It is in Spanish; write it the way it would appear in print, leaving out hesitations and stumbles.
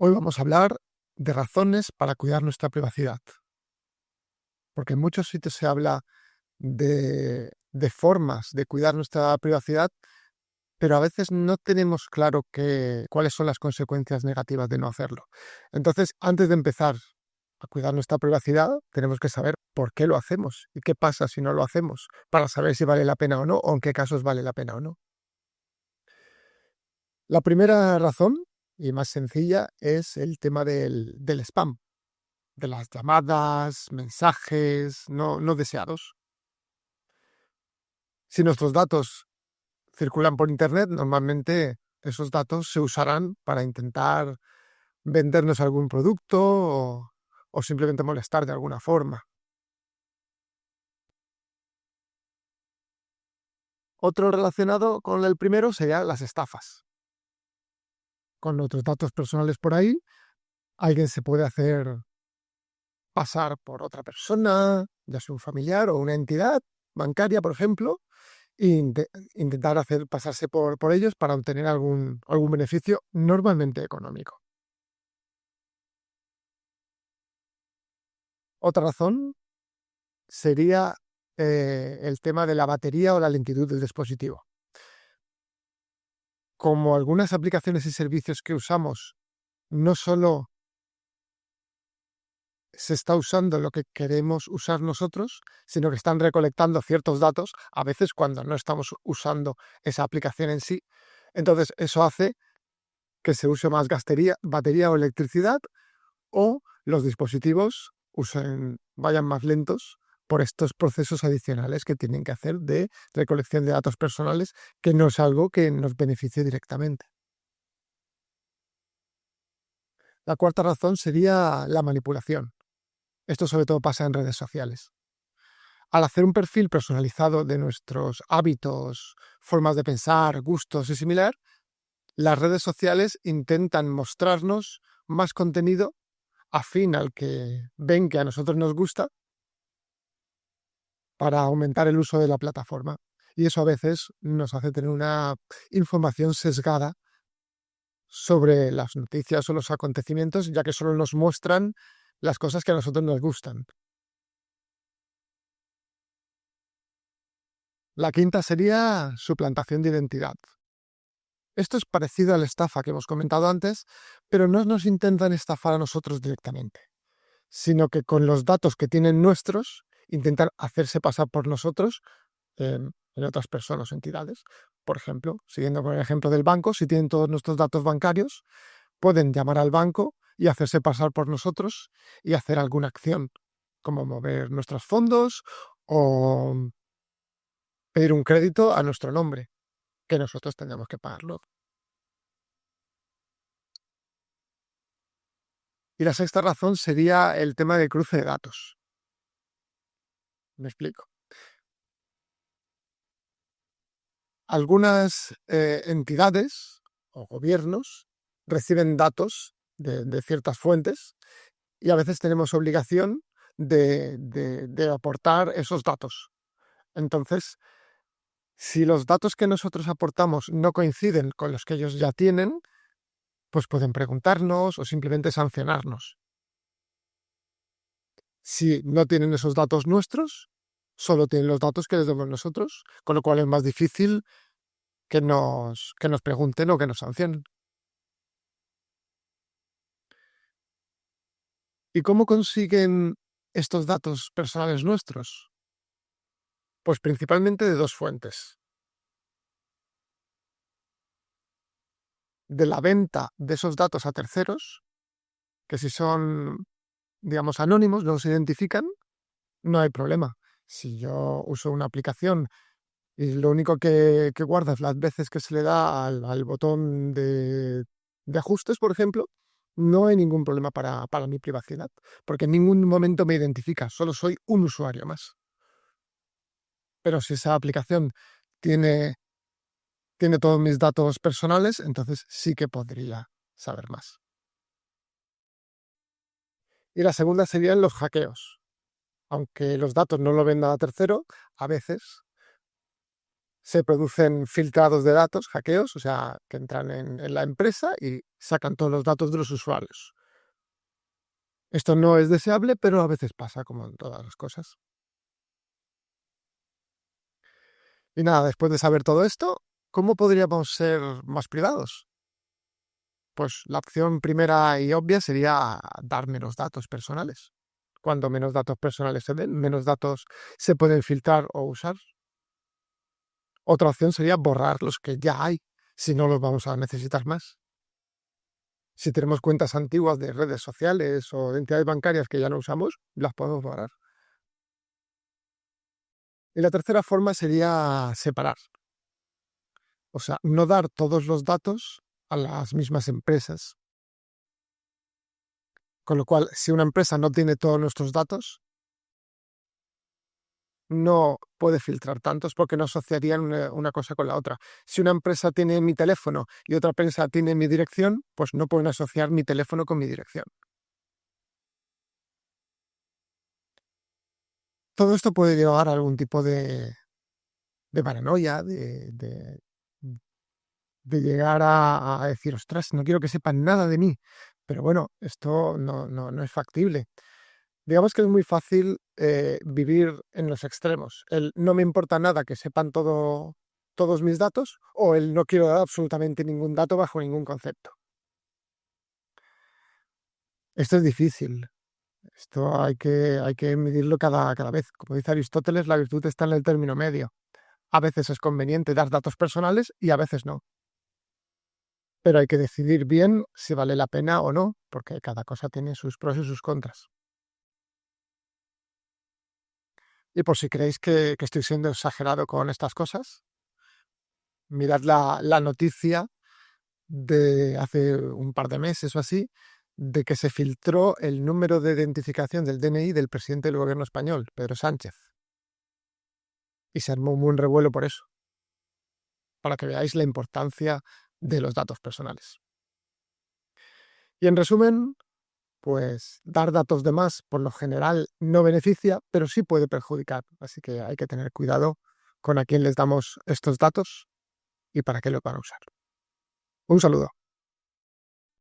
Hoy vamos a hablar de razones para cuidar nuestra privacidad, porque en muchos sitios se habla de formas de cuidar nuestra privacidad, pero a veces no tenemos claro cuáles son las consecuencias negativas de no hacerlo. Entonces, antes de empezar a cuidar nuestra privacidad, tenemos que saber por qué lo hacemos y qué pasa si no lo hacemos, para saber si vale la pena o no, o en qué casos vale la pena o no. La primera razón, y más sencilla, es el tema del spam. De las llamadas, mensajes no deseados. Si nuestros datos circulan por Internet, normalmente esos datos se usarán para intentar vendernos algún producto o simplemente molestar de alguna forma. Otro relacionado con el primero serían las estafas. Con nuestros datos personales por ahí, alguien se puede hacer pasar por otra persona, ya sea un familiar o una entidad bancaria, por ejemplo, e intentar hacer pasarse por ellos para obtener algún beneficio, normalmente económico. Otra razón sería el tema de la batería o la lentitud del dispositivo. Como algunas aplicaciones y servicios que usamos no solo se está usando lo que queremos usar nosotros, sino que están recolectando ciertos datos, a veces cuando no estamos usando esa aplicación en sí. Entonces eso hace que se use más batería o electricidad, o los dispositivos vayan más lentos por estos procesos adicionales que tienen que hacer de recolección de datos personales, que no es algo que nos beneficie directamente. La cuarta razón sería la manipulación. Esto sobre todo pasa en redes sociales. Al hacer un perfil personalizado de nuestros hábitos, formas de pensar, gustos y similar, las redes sociales intentan mostrarnos más contenido afín al que ven que a nosotros nos gusta, para aumentar el uso de la plataforma. Y eso a veces nos hace tener una información sesgada sobre las noticias o los acontecimientos, ya que solo nos muestran las cosas que a nosotros nos gustan. La quinta sería suplantación de identidad. Esto es parecido a la estafa que hemos comentado antes, pero no nos intentan estafar a nosotros directamente, sino que con los datos que tienen nuestros, intentan hacerse pasar por nosotros en otras personas o entidades. Por ejemplo, siguiendo con el ejemplo del banco, si tienen todos nuestros datos bancarios, pueden llamar al banco y hacerse pasar por nosotros y hacer alguna acción, como mover nuestros fondos o pedir un crédito a nuestro nombre, que nosotros tendremos que pagarlo. Y la sexta razón sería el tema del cruce de datos. Me explico. Algunas entidades o gobiernos reciben datos de ciertas fuentes, y a veces tenemos obligación de aportar esos datos. Entonces, si los datos que nosotros aportamos no coinciden con los que ellos ya tienen, pues pueden preguntarnos o simplemente sancionarnos. Si no tienen esos datos nuestros, solo tienen los datos que les damos nosotros, con lo cual es más difícil que nos pregunten o que nos sancionen. ¿Y cómo consiguen estos datos personales nuestros? Pues principalmente de dos fuentes. De la venta de esos datos a terceros, que si son, digamos, anónimos, no se identifican, no hay problema. Si yo uso una aplicación y lo único que guarda es las veces que se le da al botón de ajustes, por ejemplo, no hay ningún problema para mi privacidad, porque en ningún momento me identifica, solo soy un usuario más. Pero si esa aplicación tiene, tiene todos mis datos personales, entonces sí que podría saber más. Y la segunda serían los hackeos. Aunque los datos no lo vendan a tercero, a veces Se producen filtrados de datos, hackeos, o sea, que entran en la empresa y sacan todos los datos de los usuarios. Esto no es deseable, pero a veces pasa, como en todas las cosas. Y nada, después de saber todo esto, ¿cómo podríamos ser más privados? Pues la opción primera y obvia sería dar menos datos personales. Cuando menos datos personales se den, menos datos se pueden filtrar o usar. Otra opción sería borrar los que ya hay, si no los vamos a necesitar más. Si tenemos cuentas antiguas de redes sociales o de entidades bancarias que ya no usamos, las podemos borrar. Y la tercera forma sería separar. O sea, no dar todos los datos a las mismas empresas. Con lo cual, si una empresa no tiene todos nuestros datos, no puede filtrar tantos porque no asociarían una cosa con la otra. Si una empresa tiene mi teléfono y otra empresa tiene mi dirección, pues no pueden asociar mi teléfono con mi dirección. Todo esto puede llevar a algún tipo de paranoia, de llegar a decir, ostras, no quiero que sepan nada de mí. Pero bueno, esto no es factible. Digamos que es muy fácil vivir en los extremos. El no me importa nada que sepan todos mis datos o el no quiero dar absolutamente ningún dato bajo ningún concepto. Esto es difícil. Esto hay que medirlo cada vez. Como dice Aristóteles, la virtud está en el término medio. A veces es conveniente dar datos personales y a veces no. Pero hay que decidir bien si vale la pena o no, porque cada cosa tiene sus pros y sus contras. Y por si creéis que estoy siendo exagerado con estas cosas, mirad la noticia de hace un par de meses o así, de que se filtró el número de identificación del DNI del presidente del gobierno español, Pedro Sánchez. Y se armó un buen revuelo por eso, para que veáis la importancia de los datos personales. Y en resumen, pues dar datos de más por lo general no beneficia, pero sí puede perjudicar. Así que hay que tener cuidado con a quién les damos estos datos y para qué los van a usar. Un saludo.